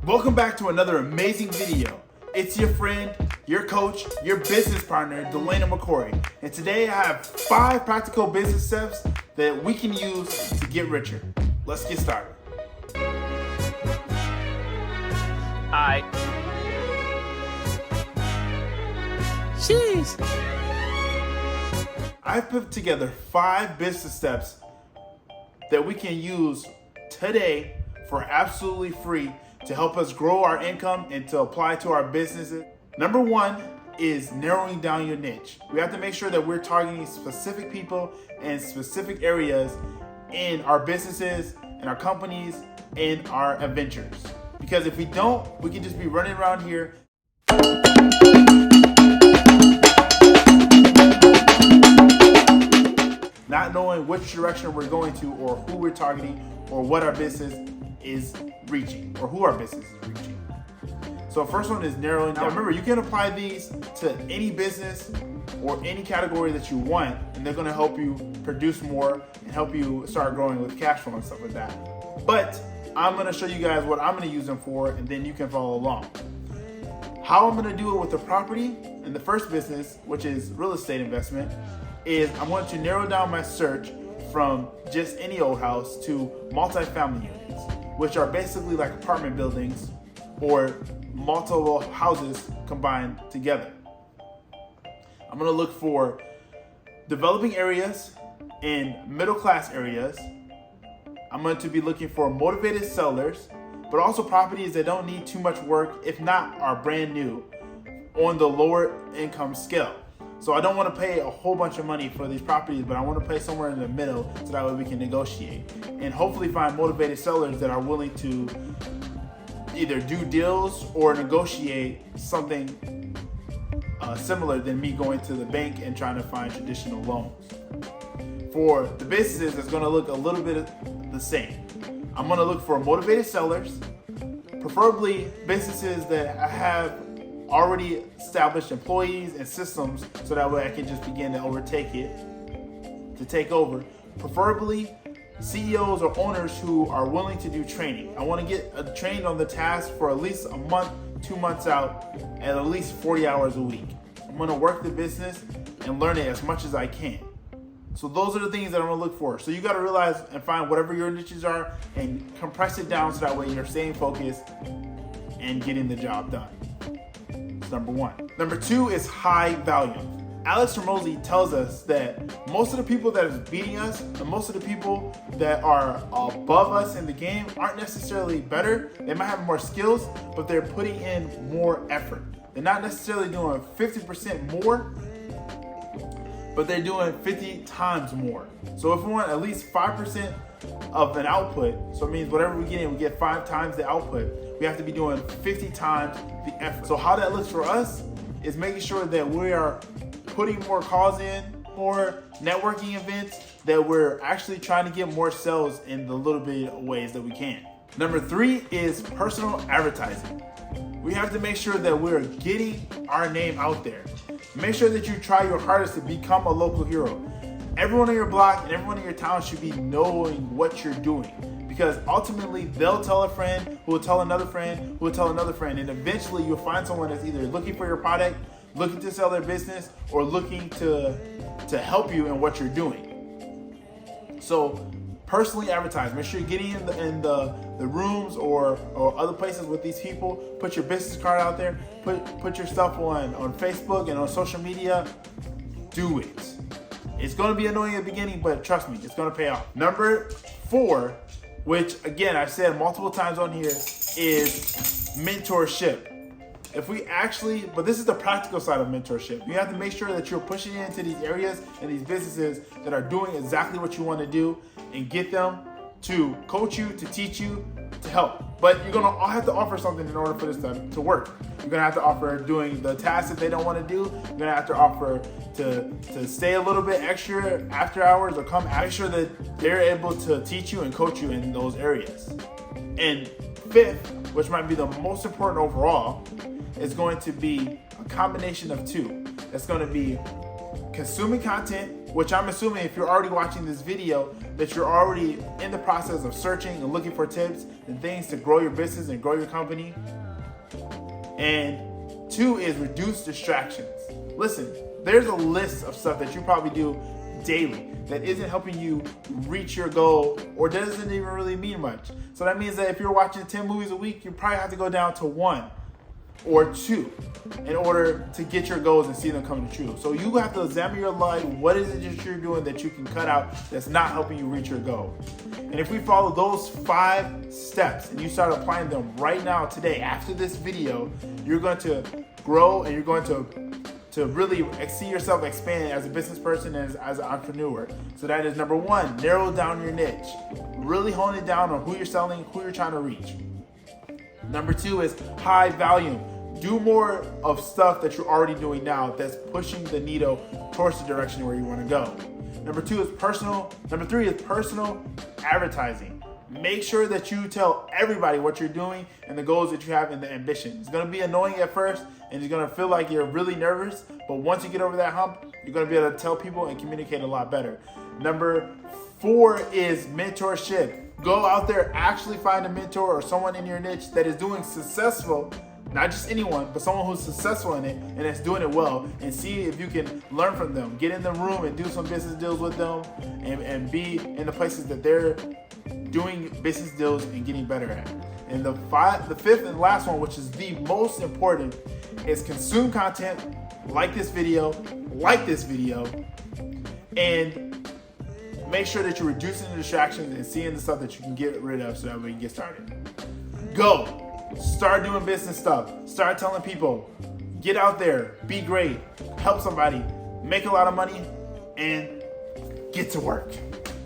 Welcome back to another amazing video. It's your friend, your coach, your business partner, Delano McCrory. And today I have 5 practical business steps that we can use to get richer. Let's get started. Alright. Jeez. I've put together 5 business steps that we can use today for absolutely free to help us grow our income and to apply to our businesses. Number 1 is narrowing down your niche. We have to make sure that we're targeting specific people and specific areas in our businesses, in our companies, in our adventures. Because if we don't, we can just be running around here not knowing which direction we're going to or who we're targeting or what our business is reaching or who our business is reaching. So first one is narrowing down. Remember, you can apply these to any business or any category that you want, and they're gonna help you produce more and help you start growing with cash flow and stuff like that. But I'm gonna show you guys what I'm gonna use them for, and then you can follow along. How I'm gonna do it with the property and the first business, which is real estate investment, is I'm going to narrow down my search from just any old house to multi-family units, which are basically like apartment buildings or multiple houses combined together. I'm gonna look for developing areas and middle-class areas. I'm going to be looking for motivated sellers, but also properties that don't need too much work, if not are brand new, on the lower income scale. So I don't want to pay a whole bunch of money for these properties, but I want to pay somewhere in the middle so that way we can negotiate and hopefully find motivated sellers that are willing to either do deals or negotiate something similar than me going to the bank and trying to find traditional loans. For the businesses, it's going to look a little bit the same. I'm going to look for motivated sellers, preferably businesses that have already established employees and systems, so that way I can just begin to take over. Preferably CEOs or owners who are willing to do training. I want to get trained on the task for at least a month, 2 months out, at least 40 hours a week. I'm going to work the business and learn it as much as I can. So those are the things that I'm going to look for. So you got to realize and find whatever your niches are and compress it down so that way you're staying focused and getting the job done. That's number 1. Number 2 is high value. Alex Ramosi tells us that most of the people that is beating us and most of the people that are above us in the game aren't necessarily better. They might have more skills, but they're putting in more effort. They're not necessarily doing 50% more, but they're doing 50 times more. So if we want at least 5% of an output, so it means whatever we get in, we get 5 times the output, we have to be doing 50 times the effort. So how that looks for us is making sure that we are putting more calls in, more networking events, that we're actually trying to get more sales in the little bit of ways that we can. Number 3 is personal advertising. We have to make sure that we're getting our name out there. Make sure that you try your hardest to become a local hero. Everyone on your block and everyone in your town should be knowing what you're doing, because ultimately they'll tell a friend who will tell another friend who will tell another friend, and eventually you'll find someone that's either looking for your product, looking to sell their business, or looking to help you in what you're doing. So personally advertise. Make sure you're getting in the rooms or other places with these people. Put your business card out there. Put your stuff on Facebook and on social media. Do it. It's going to be annoying at the beginning, but trust me, it's going to pay off. Number 4, which again I've said multiple times on here, is mentorship. But this is the practical side of mentorship. You have to make sure that you're pushing into these areas and these businesses that are doing exactly what you want to do and get them to coach you, to teach you, to help. But you're gonna all have to offer something in order for this to work. You're gonna have to offer doing the tasks that they don't want to do. You're gonna have to offer to stay a little bit extra after hours or come. Make sure that they're able to teach you and coach you in those areas. And 5th, which might be the most important overall, is going to be a combination of 2. It's going to be consuming content which I'm assuming if you're already watching this video, that you're already in the process of searching and looking for tips and things to grow your business and grow your company. And 2 is reduce distractions. Listen, there's a list of stuff that you probably do daily that isn't helping you reach your goal or doesn't even really mean much. So that means that if you're watching 10 movies a week, you probably have to go down to 1 or 2 in order to get your goals and see them come true. So you have to examine your life. What is it that you're doing that you can cut out that's not helping you reach your goal? And if we follow those 5 steps and you start applying them right now, today, after this video, you're going to grow and you're going to really see yourself expand as a business person and as an entrepreneur. So that is number 1, narrow down your niche. Really hone it down on who you're selling, who you're trying to reach. Number 2 is high volume. Do more of stuff that you're already doing now that's pushing the needle towards the direction where you want to go. Number 3 is personal advertising. Make sure that you tell everybody what you're doing and the goals that you have and the ambition. It's going to be annoying at first and you're going to feel like you're really nervous, but once you get over that hump, you're going to be able to tell people and communicate a lot better. Number 4 is mentorship. Go out there, actually find a mentor or someone in your niche that is doing successful, not just anyone, but someone who's successful in it and is doing it well, and see if you can learn from them. Get in the room and do some business deals with them and be in the places that they're doing business deals and getting better at. And the 5th and last one, which is the most important, is consume content, like this video, and make sure that you're reducing the distractions and seeing the stuff that you can get rid of so that we can get started. Go. Start doing business stuff. Start telling people. Get out there. Be great. Help somebody. Make a lot of money and get to work.